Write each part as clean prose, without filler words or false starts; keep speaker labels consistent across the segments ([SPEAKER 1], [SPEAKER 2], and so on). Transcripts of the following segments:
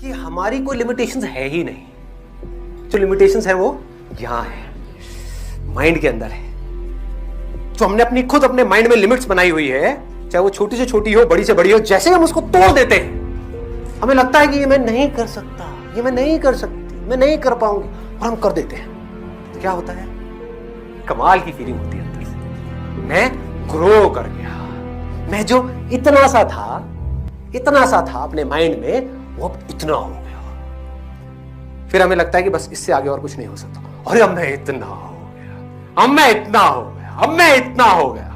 [SPEAKER 1] कि हमारी कोई लिमिटेशंस है ही नहीं। जो लिमिटेशंस है वो यहां है, माइंड के अंदर है। जो हमने अपनी खुद अपने माइंड में लिमिट्स बनाई हुई है, चाहे वो छोटी से छोटी हो, बड़ी से बड़ी हो, जैसे हम उसको तोड़ देते हैं, हमें लगता है कि ये मैं नहीं कर सकता, ये मैं नहीं कर सकती, मैं नहीं कर पाऊंगी, और हम कर देते हैं। तो क्या होता है? कमाल की फीलिंग होती है अंदर से, मैं ग्रो कर गया। मैं जो इतना सा था अपने माइंड में, वो अब इतना हो गया। फिर हमें लगता है कि बस इससे आगे और कुछ नहीं हो सकता। अरे अब मैं इतना हो गया, अब मैं इतना हो गया, अब मैं इतना हो गया।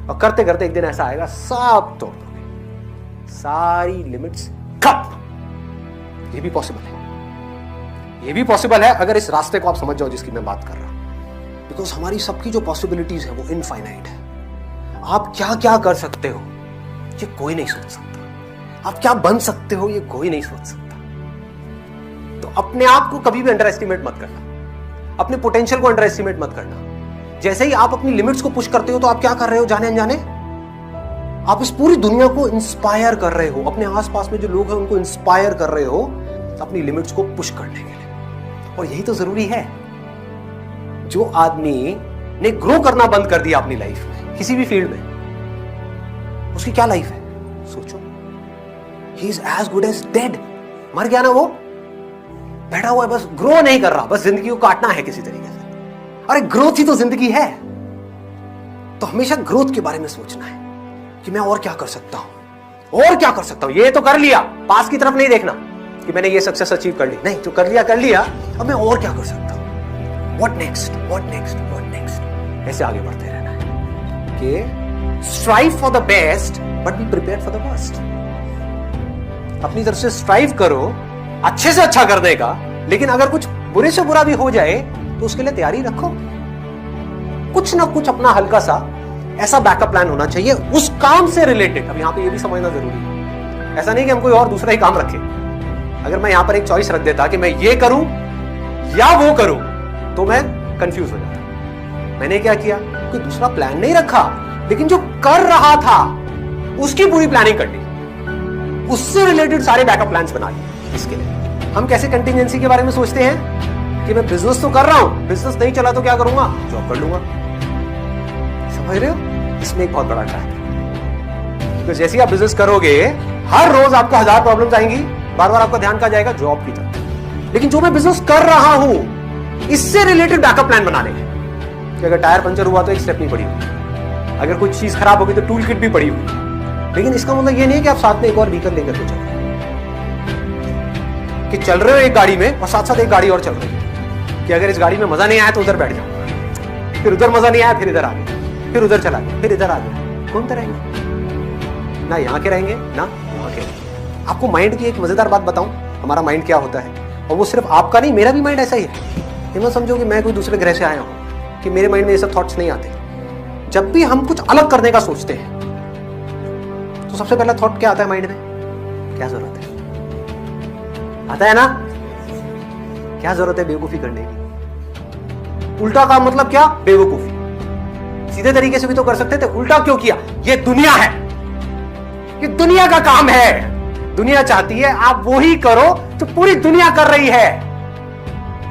[SPEAKER 1] और करते करते एक दिन ऐसा आएगा, सब तोड़ दोगे, सारी लिमिट्स खत्म। ये भी पॉसिबल है, ये भी पॉसिबल है अगर इस रास्ते को आप समझ जाओ जिसकी मैं बात कर रहा हूं। बिकॉज हमारी सबकी जो पॉसिबिलिटीज है वो इनफाइनाइट है। आप क्या क्या कर सकते हो ये कोई नहीं सोच सकता। आप क्या बन सकते हो ये कोई नहीं सोच सकता। तो अपने आप को कभी भी अंडर एस्टिमेट मत करना, अपने पोटेंशियल को अंडर एस्टिमेट मत करना। जैसे ही आप अपनी लिमिट्स को पुश करते हो तो आप क्या कर रहे हो जाने अनजाने? आप इस पूरी दुनिया को इंस्पायर कर रहे हो, अपने आसपास में जो लोग हैं उनको इंस्पायर कर रहे हो अपनी लिमिट्स को पुश करने के लिए। और यही तो जरूरी है। जो आदमी ने ग्रो करना बंद कर दिया अपनी लाइफ में, किसी भी फील्ड में, उसकी क्या लाइफ है सोचो। He is as good as dead. मर गया ना वो, बैठा हुआ है, बस ग्रो नहीं कर रहा, बस जिंदगी को काटना है किसी तरीके से। अरे ग्रोथ ही तो जिंदगी है। तो हमेशा ग्रोथ के बारे में सोचना है कि मैं और क्या कर सकता हूं, और क्या कर सकता हूं। ये तो कर लिया, पास की तरफ नहीं देखना कि मैंने ये सक्सेस अचीव कर ली, नहीं, जो कर लिया, अब मैं और क्या कर सकता हूं। What next, what next, what next, ऐसे आगे बढ़ते रहना है कि strive for the best but be prepared for the worst. अपनी तरफ से स्ट्राइव करो अच्छे से अच्छा करने का, लेकिन अगर कुछ बुरे से बुरा भी हो जाए तो उसके लिए तैयारी रखो। कुछ ना कुछ अपना हल्का सा ऐसा बैकअप प्लान होना चाहिए उस काम से रिलेटेड। अब यहां पे ये भी समझना जरूरी है, ऐसा नहीं कि हम कोई और दूसरा ही काम रखें। अगर मैं यहां पर एक चॉइस रख देता कि मैं ये करूं या वो करूं तो मैं कंफ्यूज हो जाता। मैंने क्या किया, कोई दूसरा प्लान नहीं रखा, लेकिन जो कर रहा था उसकी पूरी प्लानिंग कर ली, उससे रिलेटेड सारे बैकअप प्लान्स बना लिए। इसके लिए हम कैसे कंटिजेंसी के बारे में सोचते हैं कि मैं बिजनेस तो कर रहा हूं, बिजनेस नहीं चला तो क्या करूंगा, जॉब कर लूंगा। समझ रहे हो? इसमें एक बहुत बड़ा ट्रैप है। तो जैसे ही आप बिजनेस करोगे, हर रोज आपको 1000 प्रॉब्लम्स आएंगी, बार बार आपका ध्यान कहां जाएगा, जॉब की तरफ। लेकिन जो मैं बिजनेस कर रहा हूं, इससे रिलेटेड बैकअप प्लान बना लेंगे कि अगर टायर पंचर हुआ तो एक स्टेप नहीं पड़ी हुई, अगर कुछ चीज खराब होगी तो टूल किट भी पड़ी हुई। लेकिन इसका मतलब ये नहीं है कि आप साथ में एक और व्हीकल लेकर के चल रहे कि चल रहे हो एक गाड़ी में और साथ साथ एक गाड़ी और चल रही है, कि अगर इस गाड़ी में मजा नहीं आया तो उधर बैठ जाओ, फिर उधर मजा नहीं आया फिर इधर आ गए, फिर उधर चला गया, फिर इधर आ गया। कौन रहेंगे? ना यहाँ के रहेंगे ना वहां के। आपको माइंड की एक मजेदार बात बताऊं, हमारा माइंड क्या होता है, और वो सिर्फ आपका नहीं, मेरा भी माइंड ऐसा ही है। ये मत समझो कि मैं कोई दूसरे ग्रह से आया हूं, कि मेरे माइंड में ये सब थॉट्स नहीं आते। जब भी हम कुछ अलग करने का सोचते हैं तो सबसे पहला थॉट क्या आता है माइंड में? क्या जरूरत है? आता है ना, क्या जरूरत है बेवकूफी करने की। उल्टा काम मतलब क्या? बेवकूफी। सीधे तरीके से भी तो कर सकते थे, उल्टा क्यों किया? ये दुनिया है, ये दुनिया का काम है। दुनिया चाहती है आप वो ही करो जो पूरी दुनिया कर रही है,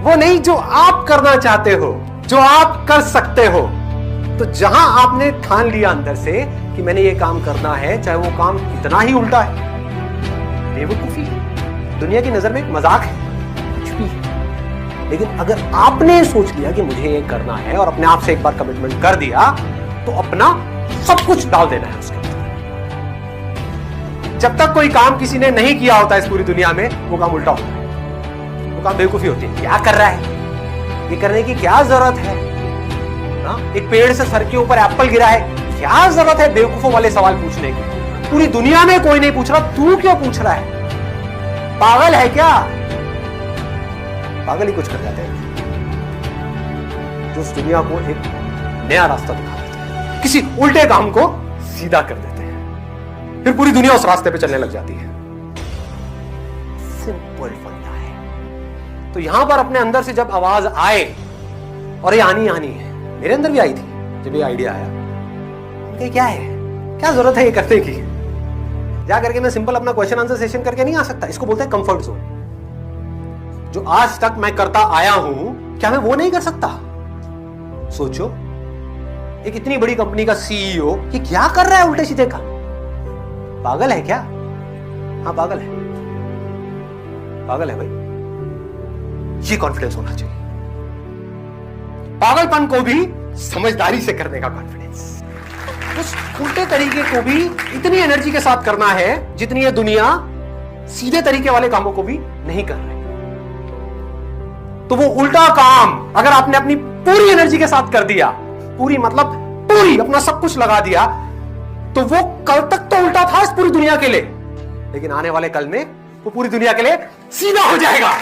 [SPEAKER 1] वो नहीं जो आप करना चाहते हो, जो आप कर सकते हो। तो जहां आपने ठान लिया अंदर से कि मैंने ये काम करना है, चाहे वो काम कितना ही उल्टा है, बेवकूफी है, दुनिया की नजर में एक मजाक है, कुछ भी है। लेकिन अगर आपने सोच लिया कि मुझे ये करना है और अपने आप से एक बार कमिटमेंट कर दिया, तो अपना सब कुछ डाल देना है उसके अंदर। जब तक कोई काम किसी ने नहीं किया होता इस पूरी दुनिया में, वो काम उल्टा होता है, वो काम बेवकूफी होती है। क्या कर रहा है, ये करने की क्या जरूरत है? एक पेड़ से सर के ऊपर एप्पल गिरा है, क्या जरूरत है बेवकूफों वाले सवाल पूछने की? पूरी दुनिया में कोई नहीं पूछ रहा, तू क्यों पूछ रहा है? पागल है क्या? पागल ही कुछ कर जाते हैं जो उस दुनिया को एक नया रास्ता दिखा देते हैं, किसी उल्टे काम को सीधा कर देते हैं, फिर पूरी दुनिया उस रास्ते पे चलने लग जाती है। सिंपल फंडा है। तो यहां पर अपने अंदर से जब आवाज आए, और ये आनी है, मेरे अंदर भी आई थी जब ये आइडिया आया, क्या है, क्या जरूरत है ये करने की? जा करके मैं सिंपल अपना क्वेश्चन आंसर सेशन करके नहीं आ सकता। इसको बोलते हैं कंफर्ट जोन। जो आज तक मैं करता आया हूं, क्या मैं वो नहीं कर सकता? सोचो, एक इतनी बड़ी कंपनी का सीईओ ये क्या कर रहा है उल्टे सीधे का? पागल है क्या? हाँ पागल है, पागल है भाई। ये कॉन्फिडेंस होना चाहिए, पागलपन को भी समझदारी से करने का कॉन्फिडेंस। उस उल्टे तरीके को भी इतनी एनर्जी के साथ करना है जितनी ये दुनिया सीधे तरीके वाले कामों को भी नहीं कर रही। तो वो उल्टा काम अगर आपने अपनी पूरी एनर्जी के साथ कर दिया, पूरी मतलब पूरी अपना सब कुछ लगा दिया, तो वो कल तक तो उल्टा था इस पूरी दुनिया के लिए, लेकिन आने वाले कल में वो पूरी दुनिया के लिए सीधा हो जाएगा।